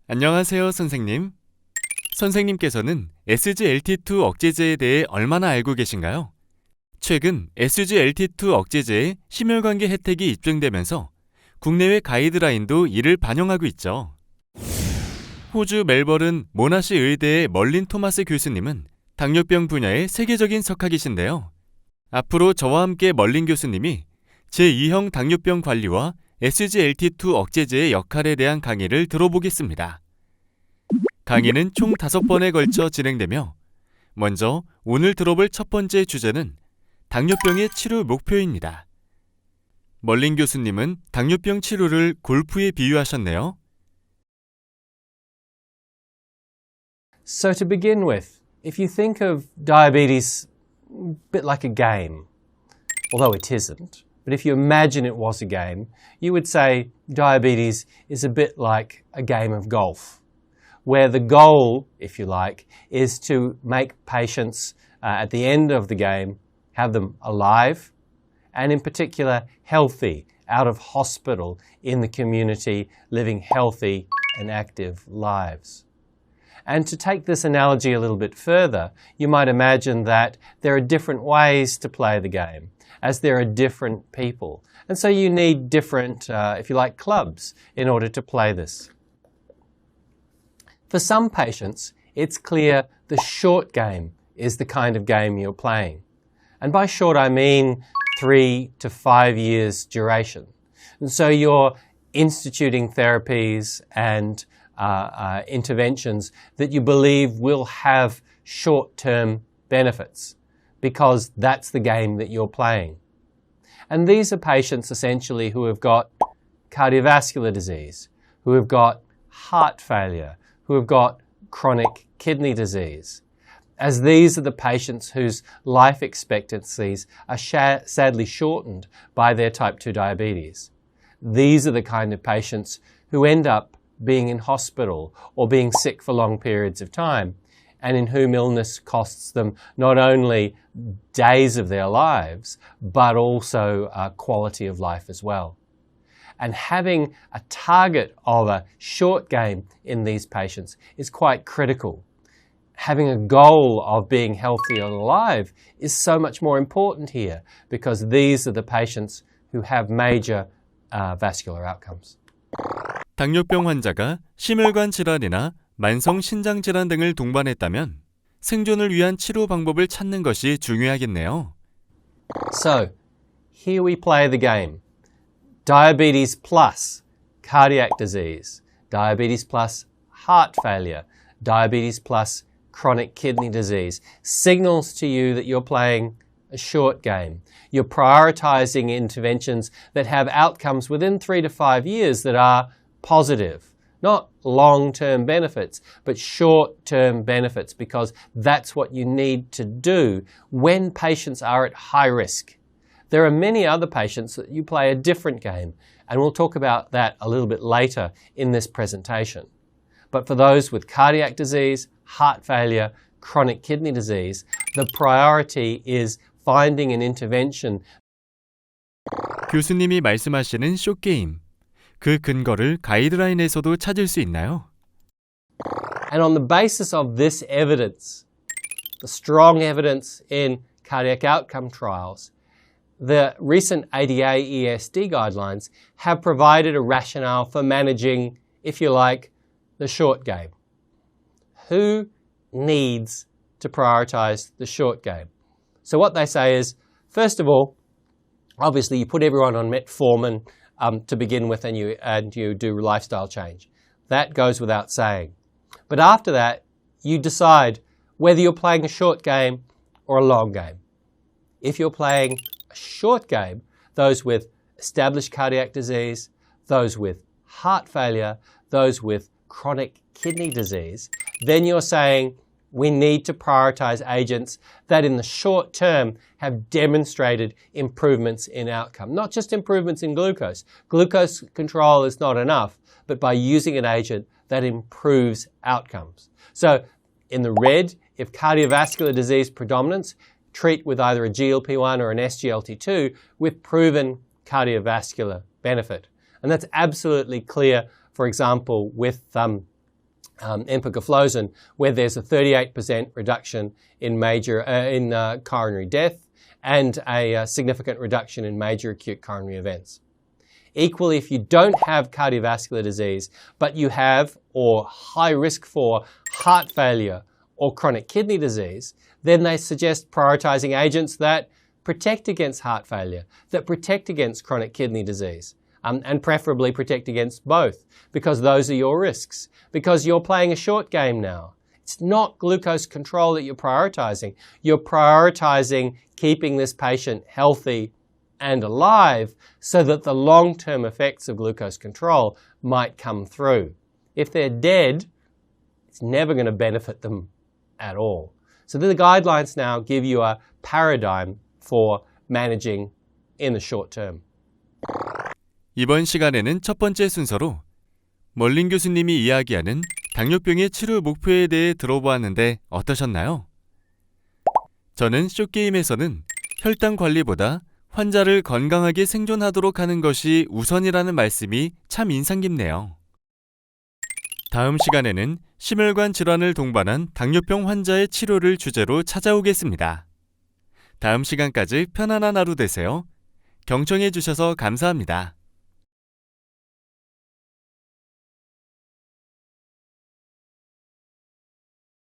안녕하세요, 선생님. 선생님께서는 SGLT2 억제제에 대해 얼마나 알고 계신가요? 최근 SGLT2 억제제의 심혈관계 혜택이 입증되면서 국내외 가이드라인도 이를 반영하고 있죠. 호주 멜버른 모나시 의대의 멀린 토마스 교수님은 당뇨병 분야의 세계적인 석학이신데요. 앞으로 저와 함께 멀린 교수님이 제2형 당뇨병 관리와 SGLT2 억제제의 역할에 대한 강의를 들어보겠습니다. 강의는 총 5번에 걸쳐 진행되며 먼저 오늘 들어볼 첫 번째 주제는 당뇨병의 치료 목표입니다. 멀린 교수님은 당뇨병 치료를 골프에 비유하셨네요. So to begin with, if you think of diabetes a bit like a game, although it isn't, but if you imagine it was a game, you would say diabetes is a bit like a game of golf, where the goal, if you like, is to make patients at the end of the game, have them alive, and in particular healthy, out of hospital, in the community, living healthy and active lives. And to take this analogy a little bit further, you might imagine that there are different ways to play the game, as there are different people. And so you need different, if you like, clubs in order to play this. For some patients, it's clear the short game is the kind of game you're playing. And by short, I mean 3 to 5 years duration. And so you're instituting therapies and interventions that you believe will have short-term benefits because that's the game that you're playing. And these are patients essentially who have got cardiovascular disease, who have got heart failure, who have got chronic kidney disease, as these are the patients whose life expectancies are sadly shortened by their type 2 diabetes. These are the kind of patients who end up being in hospital or being sick for long periods of time, and in whom illness costs them not only days of their lives, but also quality of life as well. And having a target of a short game in these patients is quite critical. Having a goal of being healthy and alive is so much more important here, because these are the patients who have major vascular outcomes. 당뇨병 환자가 심혈관 질환이나 만성 신장 질환 등을 동반했다면 생존을 위한 치료 방법을 찾는 것이 중요하겠네요. So, here we play the game. Diabetes plus cardiac disease, diabetes plus heart failure, diabetes plus chronic kidney disease signals to you that you're playing a short game. You're prioritizing interventions that have outcomes within 3 to 5 years that are positive. Not long-term benefits, but short-term benefits, because that's what you need to do when patients are at high risk. There are many other patients that you play a different game, and we'll talk about that a little bit later in this presentation. But for those with cardiac disease, heart failure, chronic kidney disease, the priority is finding an intervention. 교수님이 말씀하시는 숏게임, 그 근거를 가이드라인에서도 찾을 수 있나요? And on the basis of this evidence, the strong evidence in cardiac outcome trials, the recent ADA ESD guidelines have provided a rationale for managing, if you like, the short game. Who needs to prioritize the short game? So what they say is, first of all, obviously you put everyone on metformin to begin with, and you do lifestyle change. That goes without saying. But after that, you decide whether you're playing a short game or a long game. If you're playing a short game, those with established cardiac disease, those with heart failure, those with chronic kidney disease, then you're saying we need to prioritize agents that in the short term have demonstrated improvements in outcome. Not just improvements in glucose. Glucose control is not enough, but by using an agent that improves outcomes. So in the red, if cardiovascular disease predominance, treat with either a GLP-1 or an SGLT2 with proven cardiovascular benefit. And that's absolutely clear, for example, with empagliflozin, where there's a 38% reduction in coronary death and a significant reduction in major acute coronary events. Equally, if you don't have cardiovascular disease, but you have or high risk for heart failure or chronic kidney disease, then they suggest prioritizing agents that protect against heart failure, that protect against chronic kidney disease, and preferably protect against both, because those are your risks, because you're playing a short game now. It's not glucose control that you're prioritizing. You're prioritizing keeping this patient healthy and alive so that the long-term effects of glucose control might come through. If they're dead, it's never going to benefit them at all. So the guidelines now give you a paradigm for managing in the short term. 이번 시간에는 첫 번째 순서로 멀린 교수님이 이야기하는 당뇨병의 치료 목표에 대해 들어보았는데 어떠셨나요? 저는 숏게임에서는 혈당 관리보다 환자를 건강하게 생존하도록 하는 것이 우선이라는 말씀이 참 인상 깊네요. 다음 시간에는 심혈관 질환을 동반한 당뇨병 환자의 치료를 주제로 찾아오겠습니다. 다음 시간까지 편안한 하루 되세요. 경청해 주셔서 감사합니다.